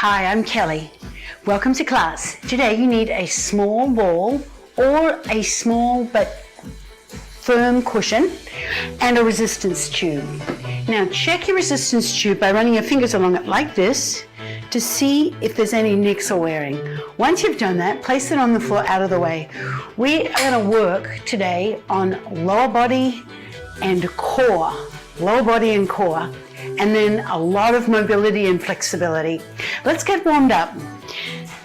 Hi, I'm Kelly. Welcome to class. Today you need a small ball or a small but firm cushion and a resistance tube. Now check your resistance tube by running your fingers along it like this to see if there's any nicks or wearing. Once you've done that, place it on the floor out of the way. We are going to work today on lower body and core. Lower body and core. And then a lot of mobility and flexibility. Let's get warmed up.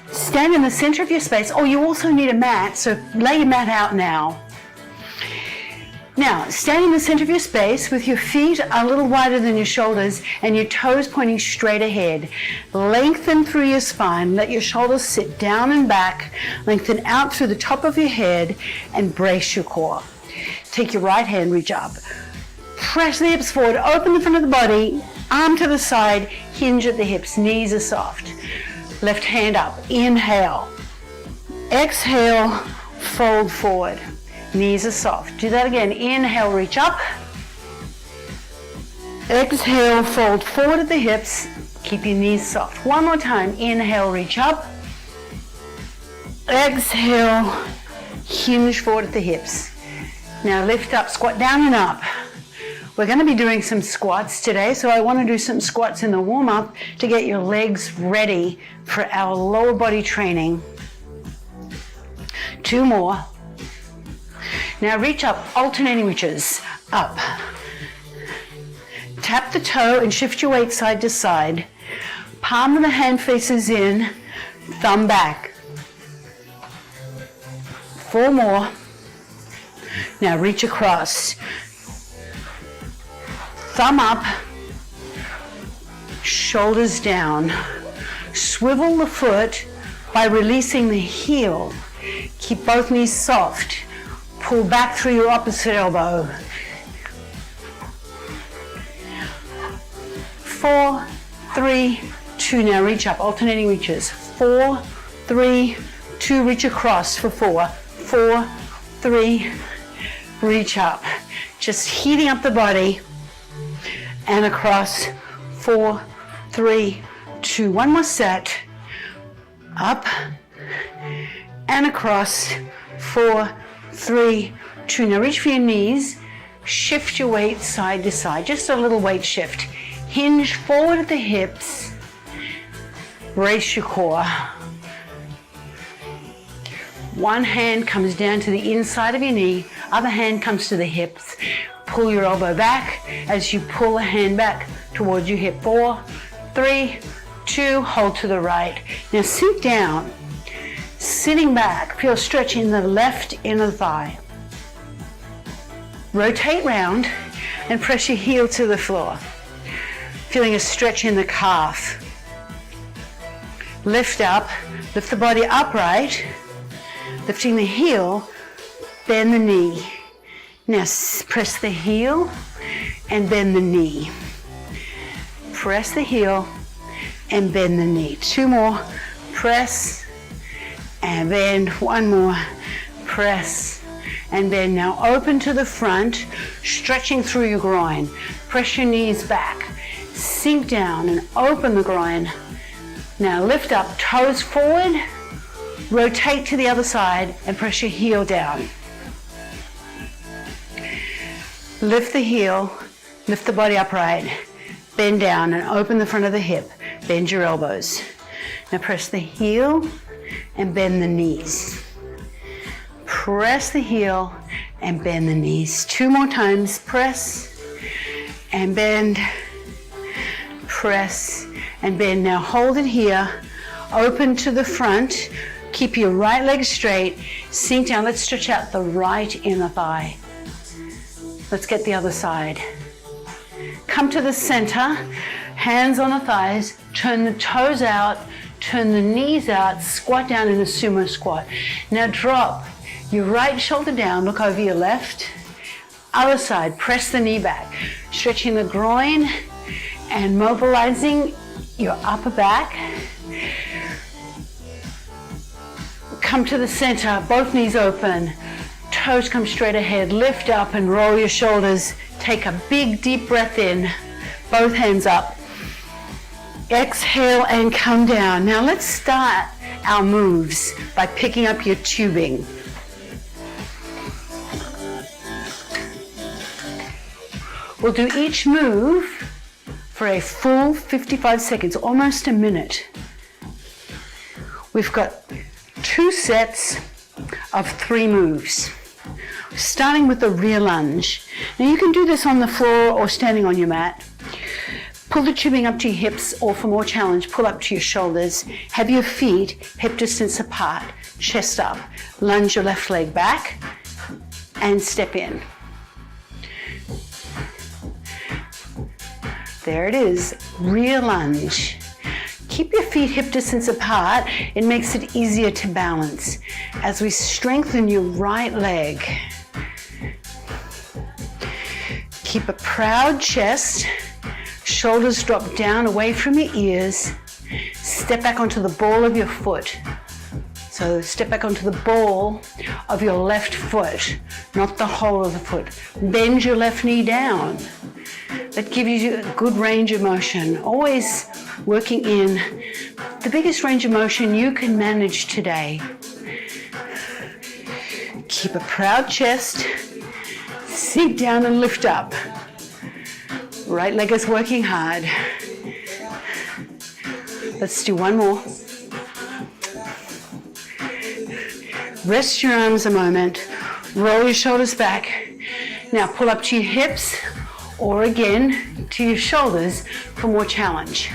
Stand in the center of your space. Oh, you also need a mat, so lay your mat out now. Now, stand in the center of your space with your feet a little wider than your shoulders and your toes pointing straight ahead. Lengthen through your spine. Let your shoulders sit down and back. Lengthen out through the top of your head and brace your core. Take your right hand, reach up. Press the hips forward, open the front of the body, arm to the side, hinge at the hips, knees are soft. Left hand up, inhale. Exhale, fold forward, knees are soft. Do that again, inhale, reach up. Exhale, fold forward at the hips, keep your knees soft. One more time, inhale, reach up. Exhale, hinge forward at the hips. Now lift up, squat down and up. We're going to be doing some squats today, so I want to do some squats in the warm-up to get your legs ready for our lower body training. 2 more. Now reach up, alternating reaches, up. Tap the toe and shift your weight side to side. Palm of the hand faces in, thumb back. 4 more. Now reach across. Thumb up, shoulders down. Swivel the foot by releasing the heel. Keep both knees soft. Pull back through your opposite elbow. 4, 3, 2. Now reach up, alternating reaches. 4, 3, 2. Reach across for 4. 4, 3, reach up. Just heating up the body. And across, 4, 3, 2. One more set. Up and across, 4, 3, 2. Now reach for your knees. Shift your weight side to side. Just a little weight shift. Hinge forward at the hips. Brace your core. One hand comes down to the inside of your knee. Other hand comes to the hips. Pull your elbow back as you pull the hand back towards your hip. 4, 3, 2, hold to the right. Now sink down. Sitting back, feel a stretch in the left inner thigh. Rotate round and press your heel to the floor. Feeling a stretch in the calf. Lift up, lift the body upright. Lifting the heel, bend the knee. Now press the heel and bend the knee. Press the heel and bend the knee. 2 more. Press and bend. 1 more. Press and bend. Now open to the front, stretching through your groin. Press your knees back. Sink down and open the groin. Now lift up, toes forward. Rotate to the other side and press your heel down. Lift the heel, lift the body upright, bend down and open the front of the hip. Bend your elbows. Now press the heel and bend the knees. Press the heel and bend the knees. 2 more times. Press and bend. Press and bend. Now hold it here. Open to the front. Keep your right leg straight. Sink down. Let's stretch out the right inner thigh. Let's get the other side. Come to the center, hands on the thighs, turn the toes out, turn the knees out, squat down in a sumo squat. Now drop your right shoulder down, look over your left. Other side, press the knee back, stretching the groin and mobilizing your upper back. Come to the center, both knees open. Toes come straight ahead, lift up and roll your shoulders. Take a big deep breath in, both hands up. Exhale and come down. Now let's start our moves by picking up your tubing. We'll do each move for a full 55 seconds, almost a minute. We've got 2 sets of 3 moves, starting with the rear lunge. Now you can do this on the floor or standing on your mat. Pull the tubing up to your hips, or for more challenge, pull up to your shoulders. Have your feet hip distance apart, chest up. Lunge your left leg back and step in. There it is, rear lunge. Keep your feet hip distance apart. It makes it easier to balance as we strengthen your right leg. Keep a proud chest. Shoulders drop down away from your ears. Step back onto the ball of your foot. So step back onto the ball of your left foot, not the whole of the foot. Bend your left knee down. That gives you a good range of motion. Always working in the biggest range of motion you can manage today. Keep a proud chest. Sink down and lift up. Right leg is working hard. Let's do one more. Rest your arms a moment. Roll your shoulders back. Now pull up to your hips, or again to your shoulders for more challenge.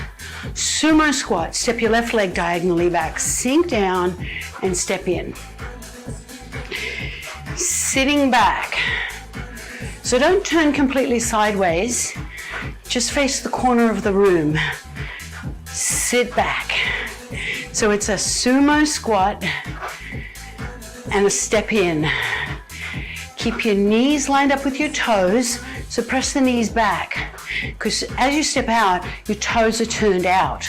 Sumo squat. Step your left leg diagonally back. Sink down and step in. Sitting back. So don't turn completely sideways. Just face the corner of the room. Sit back. So it's a sumo squat and a step in. Keep your knees lined up with your toes, so press the knees back, because as you step out, your toes are turned out.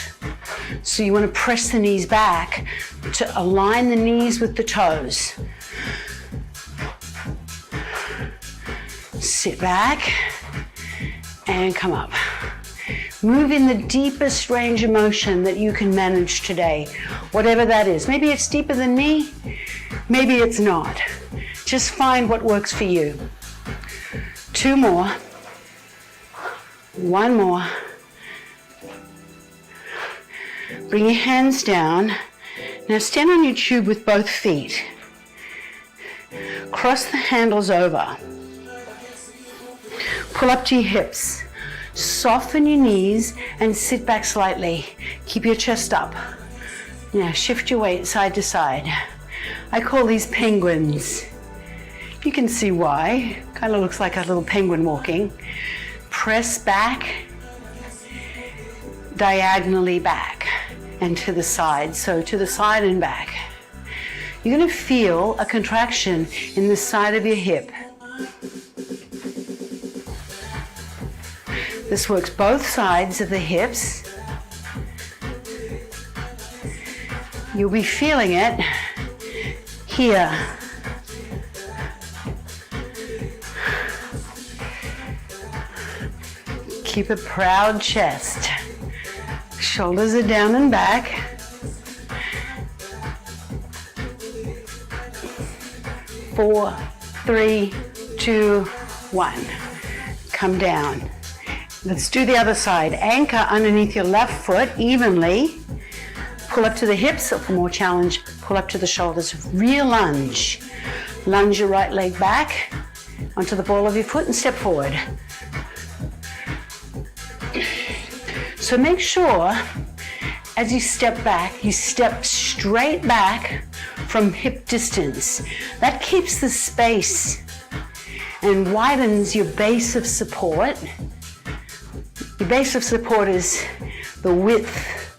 So you want to press the knees back to align the knees with the toes. Sit back and come up. Move in the deepest range of motion that you can manage today, whatever that is. Maybe it's deeper than me, maybe it's not. Just find what works for you. 2 more. 1 more. Bring your hands down. Now stand on your tube with both feet. Cross the handles over. Pull up to your hips. Soften your knees and sit back slightly. Keep your chest up. Now shift your weight side to side. I call these penguins. You can see why. Kind of looks like a little penguin walking. Press back, diagonally back, and to the side. So to the side and back. You're going to feel a contraction in the side of your hip. This works both sides of the hips. You'll be feeling it here. Keep a proud chest. Shoulders are down and back. Four, 3, 2, 1. Come down. Let's do the other side. Anchor underneath your left foot evenly. Pull up to the hips, or for more challenge, pull up to the shoulders. Rear lunge. Lunge your right leg back onto the ball of your foot and step forward. So make sure as you step back, you step straight back from hip distance. That keeps the space and widens your base of support. Your base of support is the width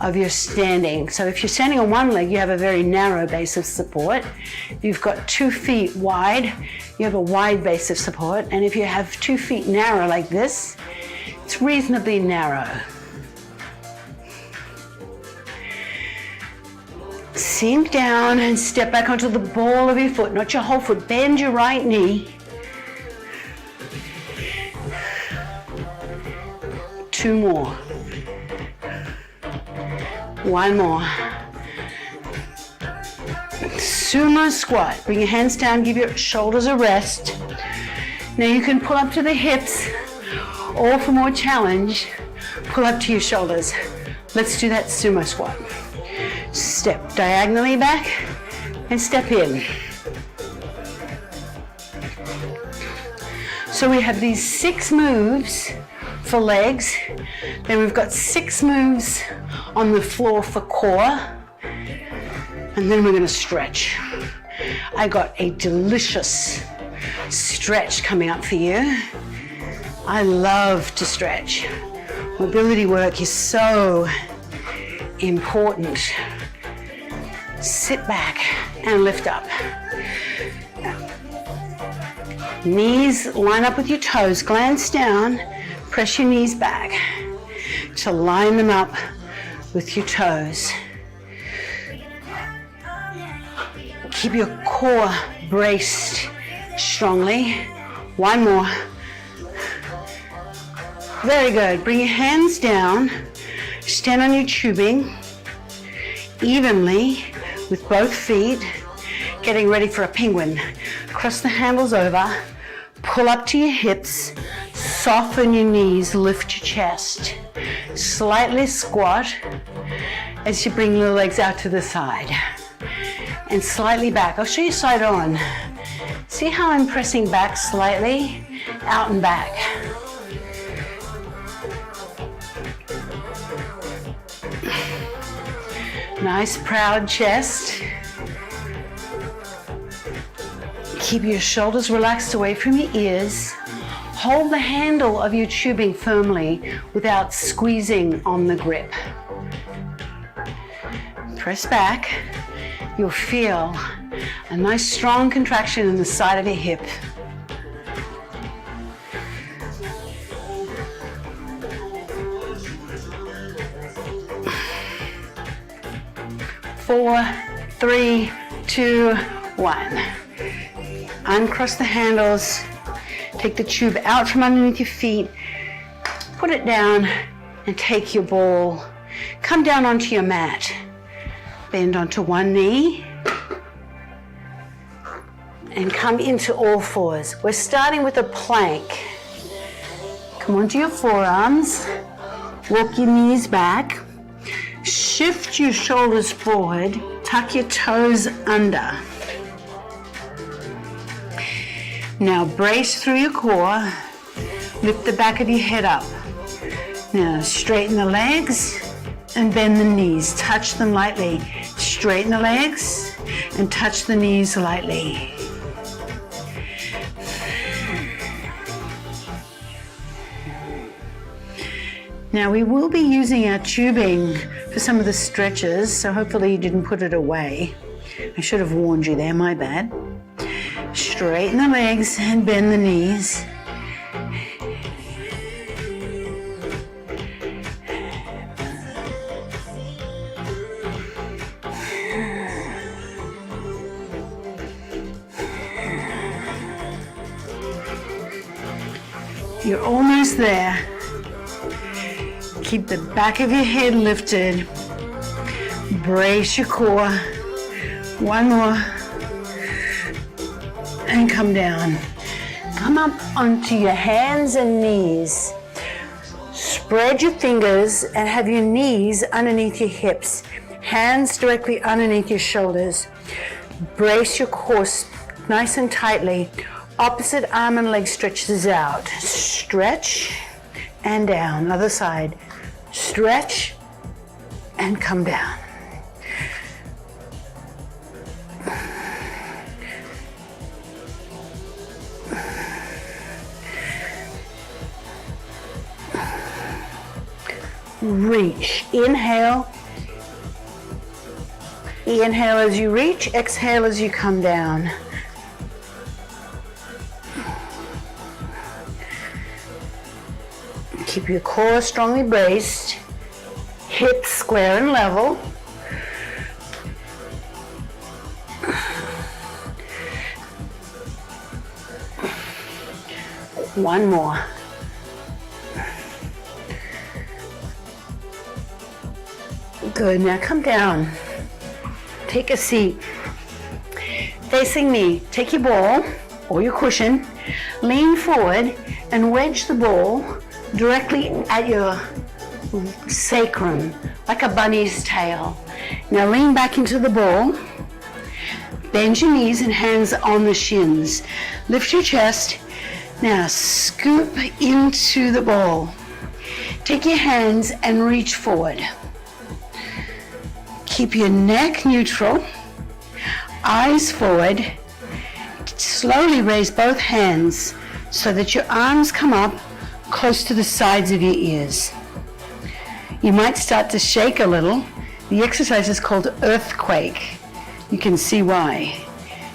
of your standing. So if you're standing on one leg, you have a very narrow base of support. If you've got 2 feet wide, you have a wide base of support. And if you have 2 feet narrow like this, it's reasonably narrow. Sink down and step back onto the ball of your foot, not your whole foot. Bend your right knee. 2 more. One more. Sumo squat. Bring your hands down, give your shoulders a rest. Now you can pull up to the hips, or for more challenge, pull up to your shoulders. Let's do that sumo squat. Step diagonally back and step in. So we have these 6 moves for legs, then we've got 6 moves on the floor for core, and then we're going to stretch. I got a delicious stretch coming up for you. I love to stretch. Mobility work is so important. Sit back and lift up. Knees line up with your toes. Glance down. Press your knees back to line them up with your toes. Keep your core braced strongly. One more. Very good. Bring your hands down. Stand on your tubing evenly with both feet. Getting ready for a penguin. Cross the handles over. Pull up to your hips. Soften your knees. Lift your chest. Slightly squat as you bring the legs out to the side. And slightly back. I'll show you side on. See how I'm pressing back slightly? Out and back. Nice proud chest. Keep your shoulders relaxed away from your ears. Hold the handle of your tubing firmly without squeezing on the grip. Press back. You'll feel a nice strong contraction in the side of your hip. Four, 3, 2, 1. Uncross the handles. Take the tube out from underneath your feet. Put it down and take your ball. Come down onto your mat. Bend onto one knee. And come into all fours. We're starting with a plank. Come onto your forearms. Walk your knees back. Shift your shoulders forward. Tuck your toes under. Now brace through your core. Lift the back of your head up. Now straighten the legs and bend the knees. Touch them lightly. Straighten the legs and touch the knees lightly. Now we will be using our tubing for some of the stretches, so hopefully you didn't put it away. I should have warned you there, my bad. Straighten the legs and bend the knees. You're almost there. Keep the back of your head lifted. Brace your core. One more. And come down. Come up onto your hands and knees. Spread your fingers and have your knees underneath your hips. Hands directly underneath your shoulders. Brace your core nice and tightly. Opposite arm and leg stretches out. Stretch and down. Other side. Stretch and come down. Reach. Inhale. Inhale as you reach. Exhale as you come down. Keep your core strongly braced. Hips square and level. One more. Good, now come down. Take a seat. Facing me, take your ball or your cushion, lean forward and wedge the ball directly at your sacrum, like a bunny's tail. Now lean back into the ball. Bend your knees and hands on the shins. Lift your chest. Now scoop into the ball. Take your hands and reach forward. Keep your neck neutral, eyes forward. Slowly raise both hands so that your arms come up close to the sides of your ears. You might start to shake a little. The exercise is called earthquake. You can see why.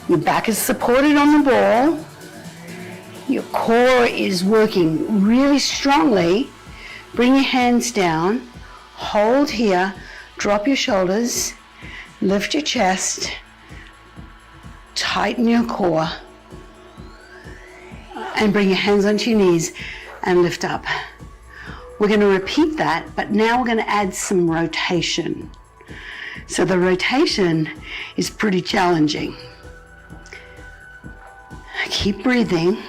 Your back is supported on the ball. Your core is working really strongly. Bring your hands down. Hold here. Drop your shoulders. Lift your chest. Tighten your core. And bring your hands onto your knees and lift up. We're going to repeat that, but now we're going to add some rotation. So the rotation is pretty challenging. Keep breathing.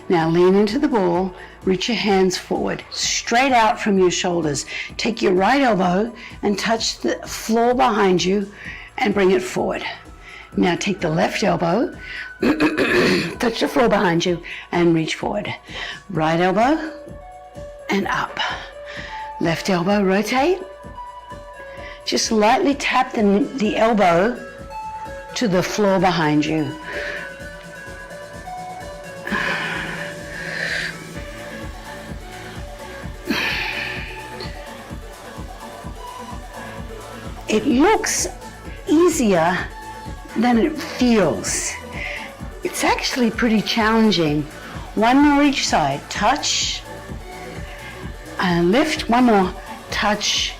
Now lean into the ball, reach your hands forward, straight out from your shoulders. Take your right elbow and touch the floor behind you and bring it forward. Now take the left elbow, touch the floor behind you and reach forward. Right elbow and up. Left elbow, rotate. Just lightly tap the elbow to the floor behind you. It looks easier than it feels. It's actually pretty challenging. One more each side. Touch and lift. One more. Touch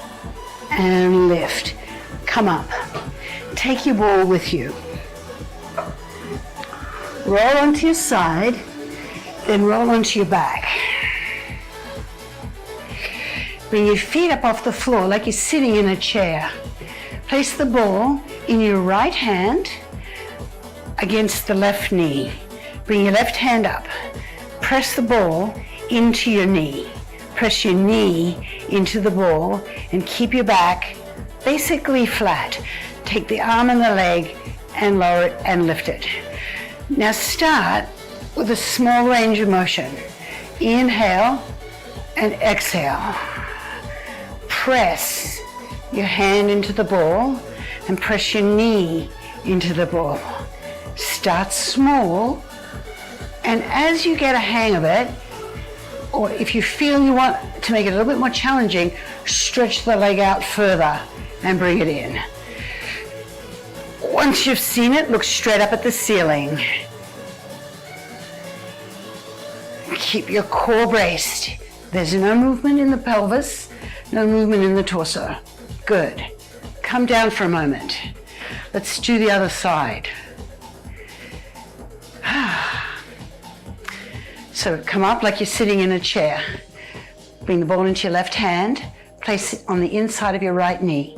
and lift. Come up. Take your ball with you. Roll onto your side, then roll onto your back. Bring your feet up off the floor like you're sitting in a chair. Place the ball in your right hand against the left knee. Bring your left hand up. Press the ball into your knee. Press your knee into the ball and keep your back basically flat. Take the arm and the leg and lower it and lift it. Now start with a small range of motion. Inhale and exhale. Press your hand into the ball and press your knee into the ball. Start small, and as you get a hang of it, or if you feel you want to make it a little bit more challenging, stretch the leg out further and bring it in. Once you've seen it, look straight up at the ceiling. Keep your core braced. There's no movement in the pelvis, no movement in the torso. Good. Come down for a moment. Let's do the other side. So come up like you're sitting in a chair. Bring the ball into your left hand. Place it on the inside of your right knee.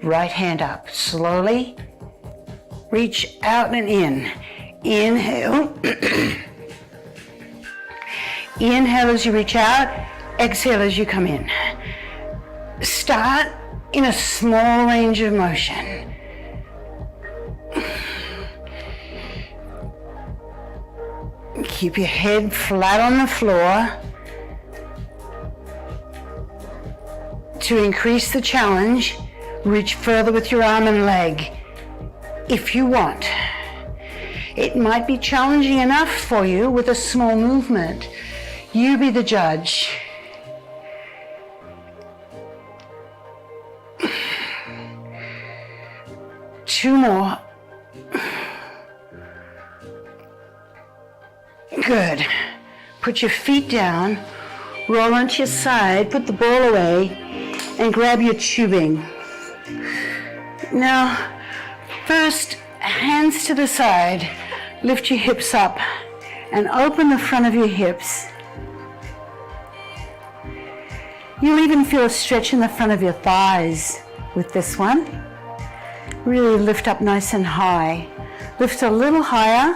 Right hand up. Slowly reach out and in. Inhale. Inhale as you reach out. Exhale as you come in. Start in a small range of motion. Keep your head flat on the floor. To increase the challenge, reach further with your arm and leg if you want. It might be challenging enough for you with a small movement. You be the judge. Two more. Good. Put your feet down, roll onto your side, put the ball away, and grab your tubing. Now, first, hands to the side, lift your hips up, and open the front of your hips. You'll even feel a stretch in the front of your thighs with this one. Really lift up nice and high. Lift a little higher.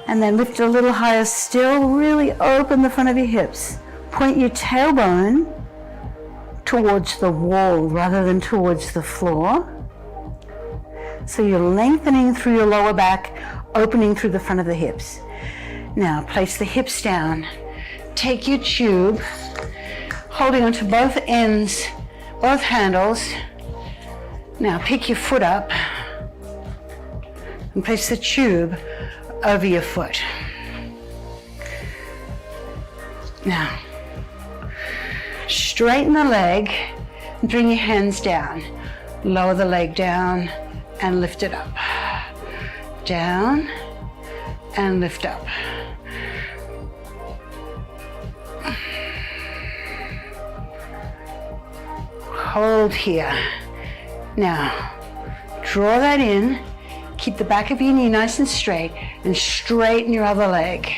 And then lift a little higher still. Really open the front of your hips. Point your tailbone towards the wall rather than towards the floor. So you're lengthening through your lower back, opening through the front of the hips. Now place the hips down. Take your tube, holding onto both ends, both handles. Now pick your foot up and place the tube over your foot. Now, straighten the leg and bring your hands down. Lower the leg down and lift it up. Down and lift up. Hold here. Now, draw that in. Keep the back of your knee nice and straight and straighten your other leg.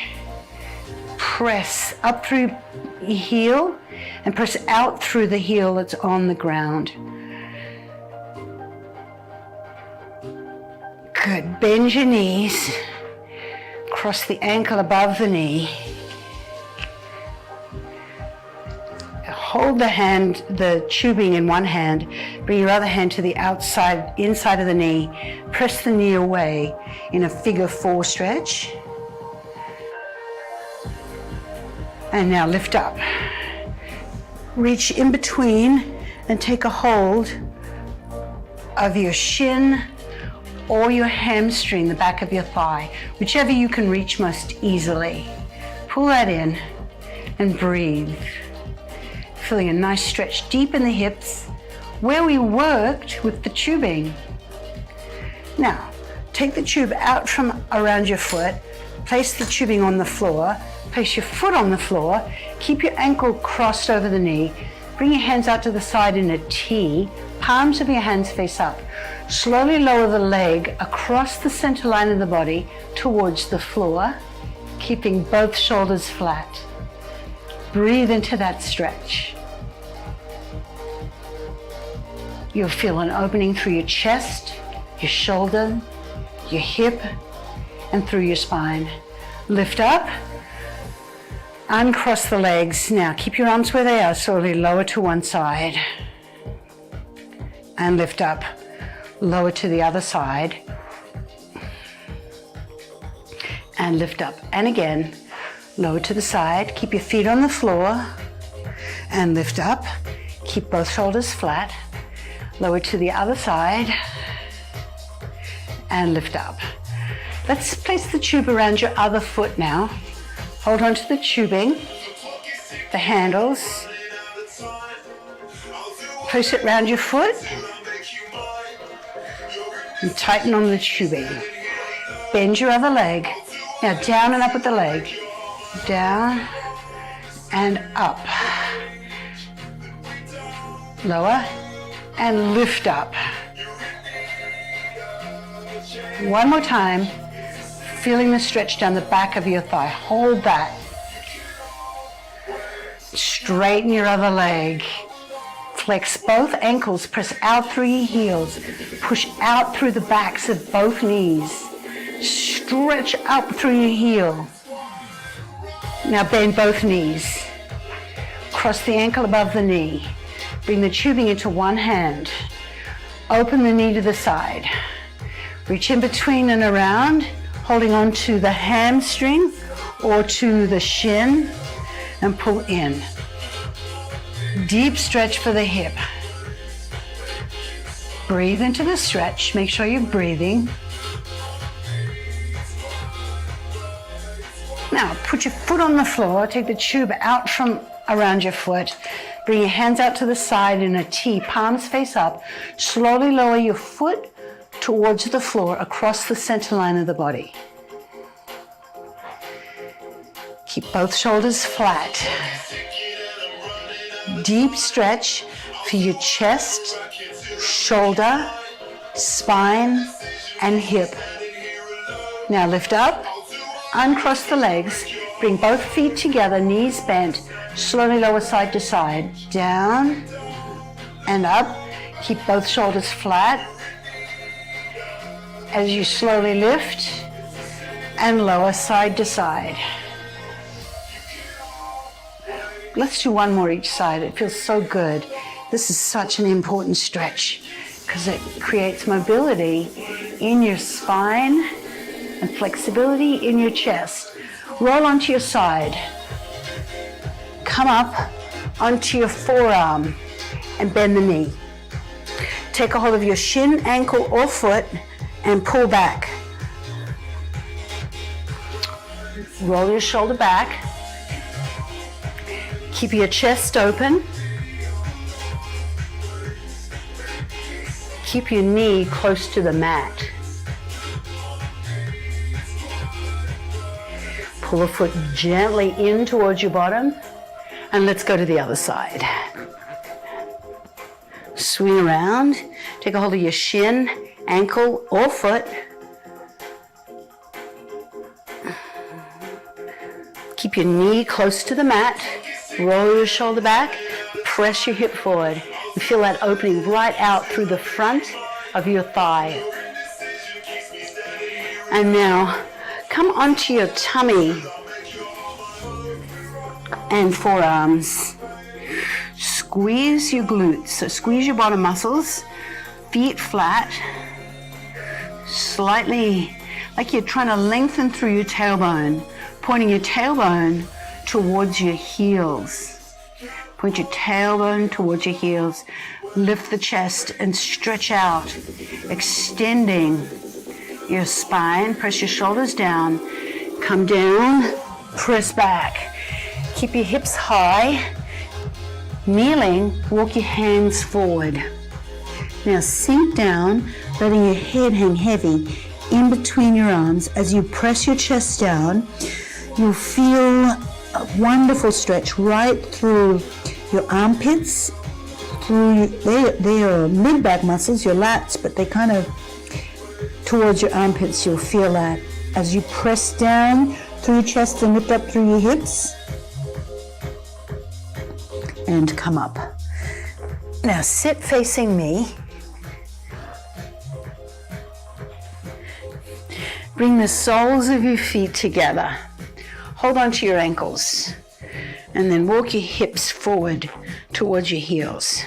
Press up through your heel and press out through the heel that's on the ground. Good. Bend your knees. Cross the ankle above the knee. Hold the tubing in one hand, bring your other hand to the inside of the knee, press the knee away in a figure 4 stretch. And now lift up. Reach in between and take a hold of your shin or your hamstring, the back of your thigh, whichever you can reach most easily. Pull that in and breathe. Feeling a nice stretch deep in the hips where we worked with the tubing. Now, take the tube out from around your foot, place the tubing on the floor, place your foot on the floor, keep your ankle crossed over the knee, bring your hands out to the side in a T, palms of your hands face up. Slowly lower the leg across the center line of the body towards the floor, keeping both shoulders flat. Breathe into that stretch. You'll feel an opening through your chest, your shoulder, your hip, and through your spine. Lift up, uncross the legs. Now keep your arms where they are, slowly lower to one side. And lift up, lower to the other side. And lift up, and again, lower to the side. Keep your feet on the floor, and lift up. Keep both shoulders flat. Lower to the other side, and lift up. Let's place the tube around your other foot now. Hold on to the tubing, the handles. Place it around your foot, and tighten on the tubing. Bend your other leg. Now down and up with the leg. Down and up. Lower and lift up. One more time, feeling the stretch down the back of your thigh. Hold that. Straighten your other leg. Flex both ankles, press out through your heels. Push out through the backs of both knees. Stretch up through your heel. Now bend both knees. Cross the ankle above the knee. Bring the tubing into one hand. Open the knee to the side. Reach in between and around, holding on to the hamstring or to the shin, and pull in. Deep stretch for the hip. Breathe into the stretch. Make sure you're breathing. Now, put your foot on the floor. Take the tube out from around your foot. Bring your hands out to the side in a T, palms face up. Slowly lower your foot towards the floor across the center line of the body. Keep both shoulders flat. Deep stretch for your chest, shoulder, spine, and hip. Now lift up, uncross the legs, Bring both feet together, knees bent. Slowly lower side to side. Down and up. Keep both shoulders flat. As you slowly lift and lower side to side. Let's do one more each side. It feels so good. This is such an important stretch because it creates mobility in your spine and flexibility in your chest. Roll onto your side. Come up onto your forearm and bend the knee. Take a hold of your shin, ankle, or foot and pull back. Roll your shoulder back. Keep your chest open. Keep your knee close to the mat. Pull the foot gently in towards your bottom, and let's go to the other side. Swing around, take a hold of your shin, ankle, or foot. Keep your knee close to the mat, roll your shoulder back, press your hip forward, and feel that opening right out through the front of your thigh. And now, come onto your tummy and forearms. Squeeze your glutes, so squeeze your bottom muscles, feet flat, slightly like you're trying to lengthen through your tailbone, pointing your tailbone towards your heels. Point your tailbone towards your heels. Lift the chest and stretch out, extending your spine. Press your shoulders down. Come down, press back. Keep your hips high. Kneeling, walk your hands forward. Now sink down, letting your head hang heavy in between your arms. As you press your chest down, you'll feel a wonderful stretch right through your armpits, through they are mid-back muscles, your lats, but they kind of towards your armpits. You'll feel that as you press down through your chest and lift up through your hips. And come up. Now sit facing me. Bring the soles of your feet together. Hold on to your ankles. And then walk your hips forward towards your heels.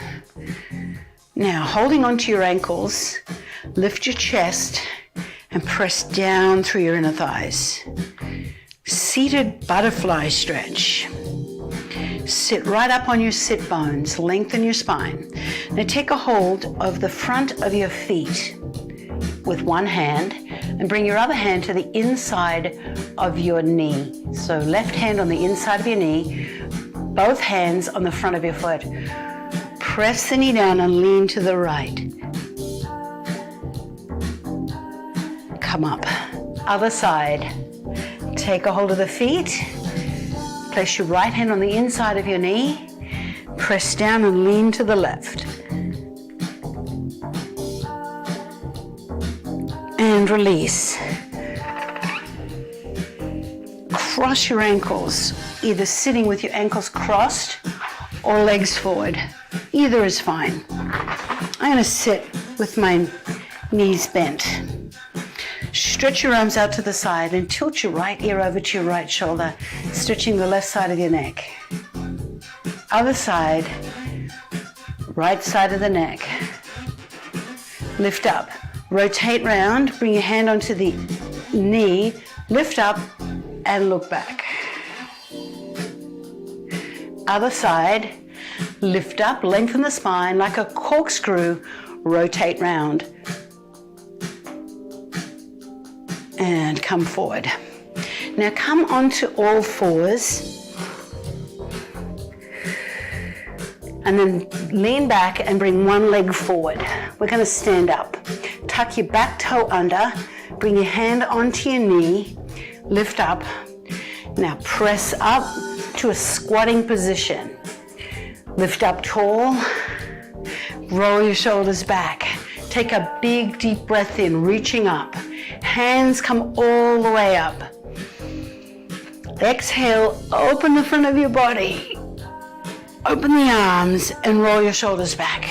Now, holding onto your ankles, lift your chest and press down through your inner thighs. Seated butterfly stretch. Sit right up on your sit bones, lengthen your spine. Now take a hold of the front of your feet with one hand and bring your other hand to the inside of your knee. So left hand on the inside of your knee, both hands on the front of your foot. Press the knee down and lean to the right. Come up. Other side. Take a hold of the feet. Place your right hand on the inside of your knee. Press down and lean to the left. And release. Cross your ankles, either sitting with your ankles crossed or legs forward. Either is fine. I'm going to sit with my knees bent. Stretch your arms out to the side and tilt your right ear over to your right shoulder, stretching the left side of your neck. Other side, right side of the neck. Lift up. Rotate round, bring your hand onto the knee, lift up and look back. Other side, lift up, lengthen the spine like a corkscrew, rotate round. And come forward. Now come onto all fours and then lean back and bring one leg forward. We're going to stand up. Tuck your back toe under, bring your hand onto your knee, lift up. Now press up to a squatting position. Lift up tall, roll your shoulders back. Take a big deep breath in, reaching up. Hands come all the way up. Exhale, open the front of your body. Open the arms and roll your shoulders back.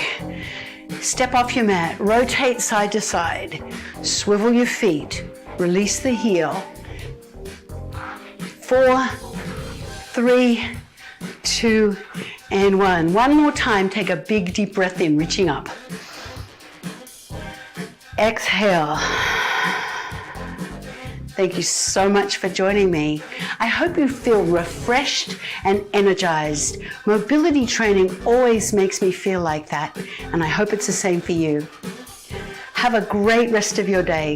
Step off your mat, rotate side to side. Swivel your feet, release the heel. 4, 3, 2, and 1. One more time, take a big deep breath in, reaching up. Exhale. Thank you so much for joining me. I hope you feel refreshed and energized. Mobility training always makes me feel like that, and I hope it's the same for you. Have a great rest of your day.